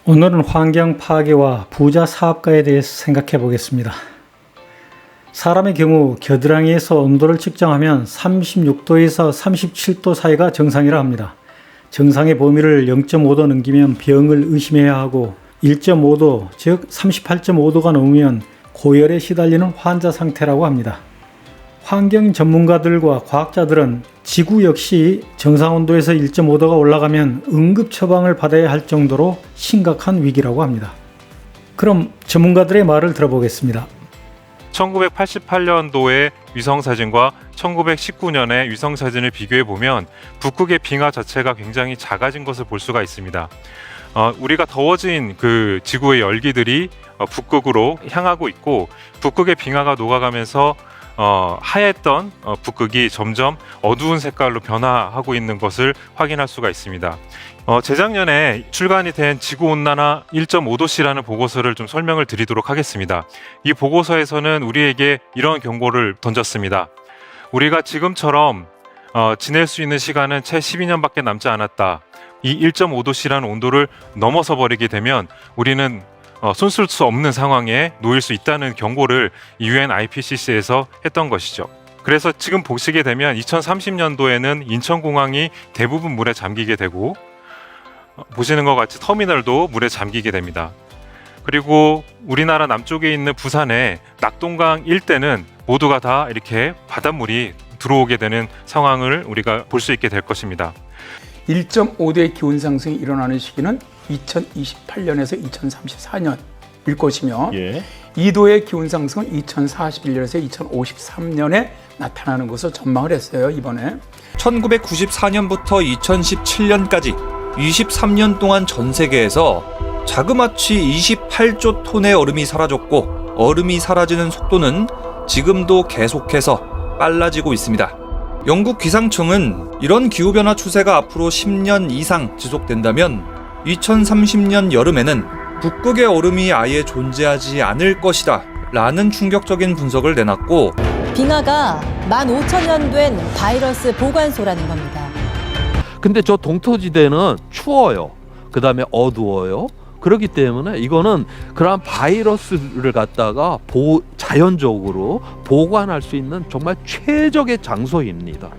오늘은 환경 파괴와 부자 사업가에 대해서 생각해 보겠습니다. 사람의 경우 겨드랑이에서 온도를 측정하면 36도에서 37도 사이가 정상이라 합니다. 정상의 범위를 0.5도 넘기면 병을 의심해야 하고 1.5도, 즉 38.5도가 넘으면 고열에 시달리는 환자 상태라고 합니다. 환경 전문가들과 과학자들은 지구 역시 정상 온도에서 1.5도가 올라가면 응급 처방을 받아야 할 정도로 심각한 위기라고 합니다. 그럼 전문가들의 말을 들어보겠습니다. 1988년도의 위성사진과 1919년의 위성사진을 비교해보면 북극의 빙하 자체가 굉장히 작아진 것을 볼 수가 있습니다. 우리가 더워진 그 지구의 열기들이 북극으로 향하고 있고 북극의 빙하가 녹아가면서 하였던 북극이 점점 어두운 색깔로 변화하고 있는 것을 확인할 수가 있습니다. 재작년에 출간이 된 지구온난화 1.5도씨라는 보고서를 좀 설명을 드리도록 하겠습니다. 이 보고서에서는 우리에게 이런 경고를 던졌습니다. 우리가 지금처럼 지낼 수 있는 시간은 채 12년밖에 남지 않았다. 이 1.5도씨라는 온도를 넘어서 버리게 되면 우리는 손쓸 수 없는 상황에 놓일 수 있다는 경고를 UN IPCC에서 했던 것이죠. 그래서 지금 보시게 되면 2030년도에는 인천공항이 대부분 물에 잠기게 되고 보시는 것 같이 터미널도 물에 잠기게 됩니다. 그리고 우리나라 남쪽에 있는 부산의 낙동강 일대는 모두가 다 이렇게 바닷물이 들어오게 되는 상황을 우리가 볼 수 있게 될 것입니다. 1.5도의 기온 상승이 일어나는 시기는 2028년에서 2034년일 것이며 2도의 기온 상승은 2041년에서 2053년에 나타나는 것을 전망을 했어요. 이번에 1994년부터 2017년까지 23년 동안 전 세계에서 자그마치 28조 톤의 얼음이 사라졌고 얼음이 사라지는 속도는 지금도 계속해서 빨라지고 있습니다. 영국 기상청은 이런 기후변화 추세가 앞으로 10년 이상 지속된다면 2030년 여름에는 북극의 얼음이 아예 존재하지 않을 것이다 라는 충격적인 분석을 내놨고 빙하가 15,000년 된 바이러스 보관소라는 겁니다. 근데 저 동토지대는 추워요. 그 다음에 어두워요. 그렇기 때문에 이거는 그런 바이러스를 갖다가 자연적으로 보관할 수 있는 정말 최적의 장소입니다.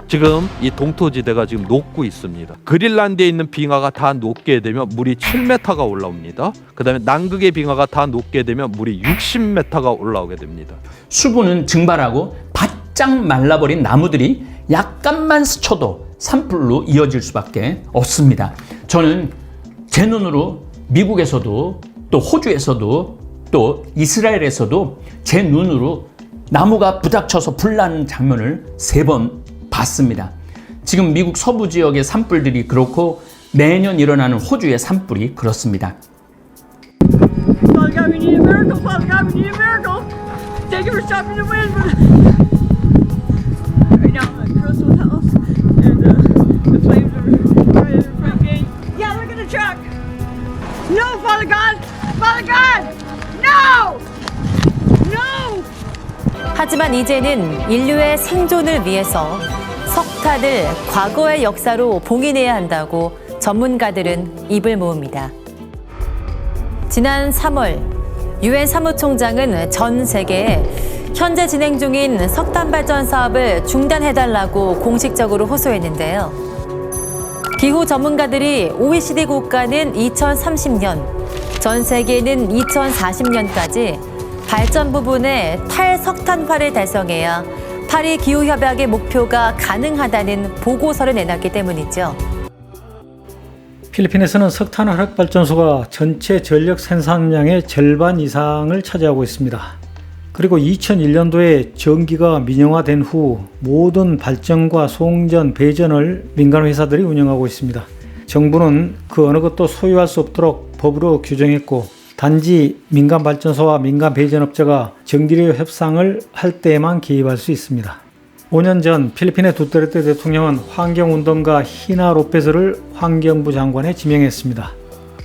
지금 이 동토지대가 지금 녹고 있습니다. 그린란드에 있는 빙하가 다 녹게 되면 물이 7m가 올라옵니다. 그 다음에 남극의 빙하가 다 녹게 되면 물이 60m가 올라오게 됩니다. 수분은 증발하고 바짝 말라버린 나무들이 약간만 스쳐도 산불로 이어질 수밖에 없습니다. 저는 제 눈으로 미국에서도 또 호주에서도 또 이스라엘에서도 제 눈으로 나무가 부닥쳐서 불나는 장면을 3번 봤습니다. 지금 미국 서부 지역의 산불들이 그렇고 매년 일어나는 호주의 산불이 그렇습니다. Father God, we need a miracle. Father God, we need a miracle. Thank you for stopping the wind. Right now, I'm at Crystal House, and the flames are right at the front gate. Yeah, look at the truck. No, Father God! Father God! No! No! 하지만 이제는 인류의 생존을 위해서 석탄을 과거의 역사로 봉인해야 한다고 전문가들은 입을 모읍니다. 지난 3월 유엔 사무총장은 전 세계에 현재 진행 중인 석탄 발전 사업을 중단해달라고 공식적으로 호소했는데요. 기후 전문가들이 OECD 국가는 2030년, 전 세계는 2040년까지 발전 부분에 탈석탄화를 달성해야 파리 기후협약의 목표가 가능하다는 보고서를 내놨기 때문이죠. 필리핀에서는 석탄 화력발전소가 전체 전력 생산량의 절반 이상을 차지하고 있습니다. 그리고 2001년도에 전기가 민영화된 후 모든 발전과 송전, 배전을 민간 회사들이 운영하고 있습니다. 정부는 그 어느 것도 소유할 수 없도록 법으로 규정했고 단지 민간 발전소와 민간 배전업체가 정기료 협상을 할 때에만 개입할 수 있습니다. 5년 전 필리핀의 두테르테 대통령은 환경운동가 히나 로페즈를 환경부 장관에 지명했습니다.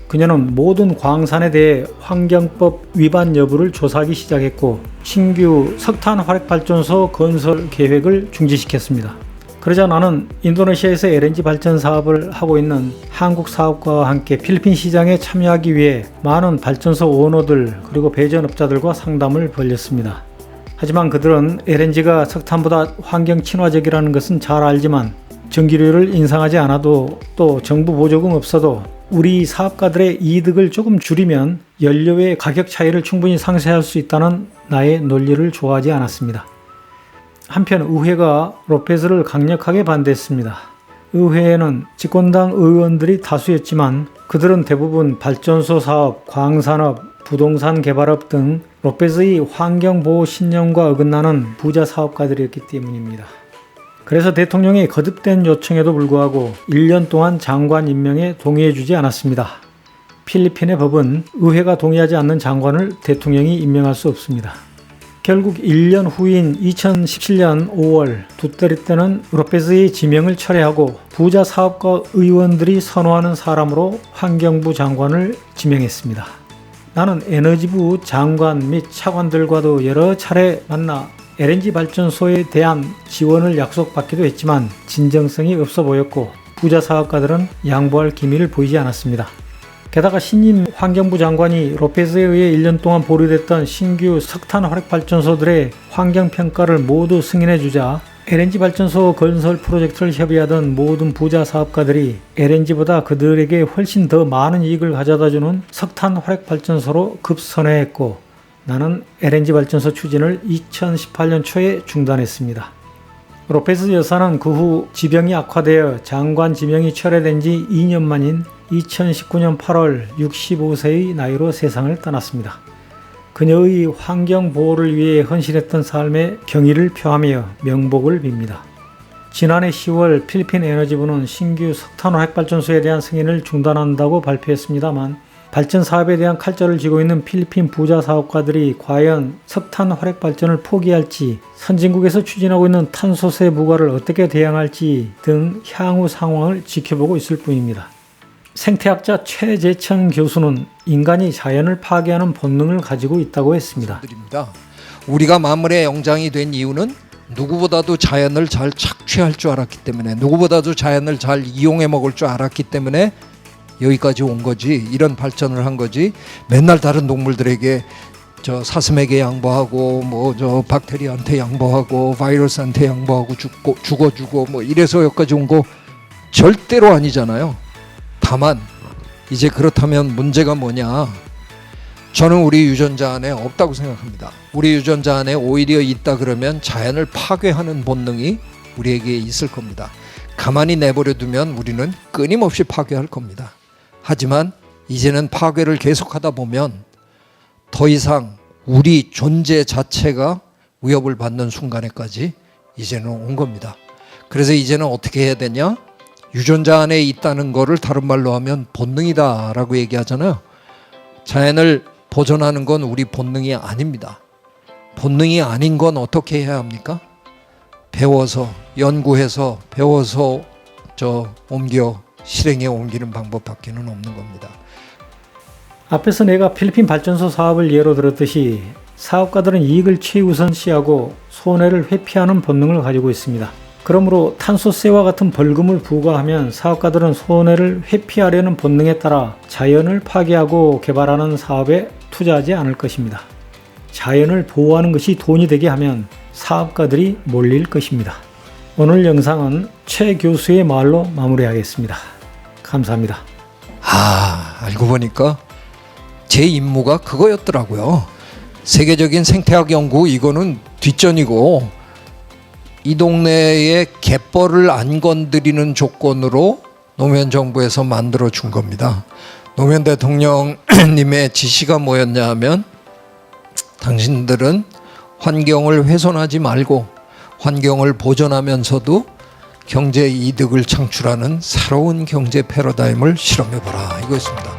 그녀는 모든 광산에 대해 환경법 위반 여부를 조사하기 시작했고 신규 석탄 화력발전소 건설 계획을 중지시켰습니다. 그러자 나는 인도네시아에서 LNG 발전 사업을 하고 있는 한국 사업가와 함께 필리핀 시장에 참여하기 위해 많은 발전소 오너들 그리고 배전업자들과 상담을 벌였습니다. 하지만 그들은 LNG가 석탄보다 환경 친화적이라는 것은 잘 알지만 전기료를 인상하지 않아도 또 정부 보조금 없어도 우리 사업가들의 이득을 조금 줄이면 연료의 가격 차이를 충분히 상쇄할 수 있다는 나의 논리를 좋아하지 않았습니다. 한편 의회가 로페즈를 강력하게 반대했습니다. 의회에는 집권당 의원들이 다수였지만 그들은 대부분 발전소 사업, 광산업, 부동산 개발업 등 로페즈의 환경보호 신념과 어긋나는 부자 사업가들이었기 때문입니다. 그래서 대통령의 거듭된 요청에도 불구하고 1년 동안 장관 임명에 동의해주지 않았습니다. 필리핀의 법은 의회가 동의하지 않는 장관을 대통령이 임명할 수 없습니다. 결국 1년 후인 2017년 5월 두테르테는 로페즈의 지명을 철회하고 부자 사업가 의원들이 선호하는 사람으로 환경부 장관을 지명했습니다. 나는 에너지부 장관 및 차관들과도 여러 차례 만나 LNG 발전소에 대한 지원을 약속받기도 했지만 진정성이 없어 보였고 부자 사업가들은 양보할 기미를 보이지 않았습니다. 게다가 신임 환경부 장관이 로페즈에 의해 1년 동안 보류됐던 신규 석탄 화력 발전소들의 환경평가를 모두 승인해주자 LNG 발전소 건설 프로젝트를 협의하던 모든 부자 사업가들이 LNG보다 그들에게 훨씬 더 많은 이익을 가져다주는 석탄 화력 발전소로 급선회했고 나는 LNG 발전소 추진을 2018년 초에 중단했습니다. 로페즈 여사는 그 후 지병이 악화되어 장관 지명이 철회된 지 2년 만인 2019년 8월 65세의 나이로 세상을 떠났습니다. 그녀의 환경 보호를 위해 헌신했던 삶에 경의를 표하며 명복을 빕니다. 지난해 10월 필리핀 에너지부는 신규 석탄 화력발전소에 대한 승인을 중단한다고 발표했습니다만 발전 사업에 대한 칼자를 쥐고 있는 필리핀 부자 사업가들이 과연 석탄 화력 발전을 포기할지, 선진국에서 추진하고 있는 탄소세 부과를 어떻게 대응할지 등 향후 상황을 지켜보고 있을 뿐입니다. 생태학자 최재천 교수는 인간이 자연을 파괴하는 본능을 가지고 있다고 했습니다. 우리가 만물의 영장이 된 이유는 누구보다도 자연을 잘 착취할 줄 알았기 때문에, 누구보다도 자연을 잘 이용해 먹을 줄 알았기 때문에 여기까지 온 거지. 이런 발전을 한 거지. 맨날 다른 동물들에게 저 사슴에게 양보하고 뭐 저 박테리아한테 양보하고 바이러스한테 양보하고 죽어주고 뭐 이래서 여기까지 온 거 절대로 아니잖아요. 다만 이제 그렇다면 문제가 뭐냐? 저는 우리 유전자 안에 없다고 생각합니다. 우리 유전자 안에 오히려 있다 그러면 자연을 파괴하는 본능이 우리에게 있을 겁니다. 가만히 내버려 두면 우리는 끊임없이 파괴할 겁니다. 하지만 이제는 파괴를 계속하다 보면 더 이상 우리 존재 자체가 위협을 받는 순간에까지 이제는 온 겁니다. 그래서 이제는 어떻게 해야 되냐? 유전자 안에 있다는 거를 다른 말로 하면 본능이다 라고 얘기하잖아요. 자연을 보존하는 건 우리 본능이 아닙니다. 본능이 아닌 건 어떻게 해야 합니까? 배워서, 연구해서, 배워서 실행에 옮기는 방법밖에는 없는 겁니다. 앞에서 내가 필리핀 발전소 사업을 예로 들었듯이 사업가들은 이익을 최우선시하고 손해를 회피하는 본능을 가지고 있습니다. 그러므로 탄소세와 같은 벌금을 부과하면 사업가들은 손해를 회피하려는 본능에 따라 자연을 파괴하고 개발하는 사업에 투자하지 않을 것입니다. 자연을 보호하는 것이 돈이 되게 하면 사업가들이 몰릴 것입니다. 오늘 영상은 최 교수의 말로 마무리하겠습니다. 감사합니다. 알고 보니까 제 임무가 그거였더라고요. 세계적인 생태학 연구 이거는 뒷전이고 이 동네에 갯벌을 안 건드리는 조건으로 노무현 정부에서 만들어 준 겁니다. 노무현 대통령님의 지시가 뭐였냐 하면 당신들은 환경을 훼손하지 말고 환경을 보존하면서도 경제 이득을 창출하는 새로운 경제 패러다임을 실험해봐라 이거였습니다.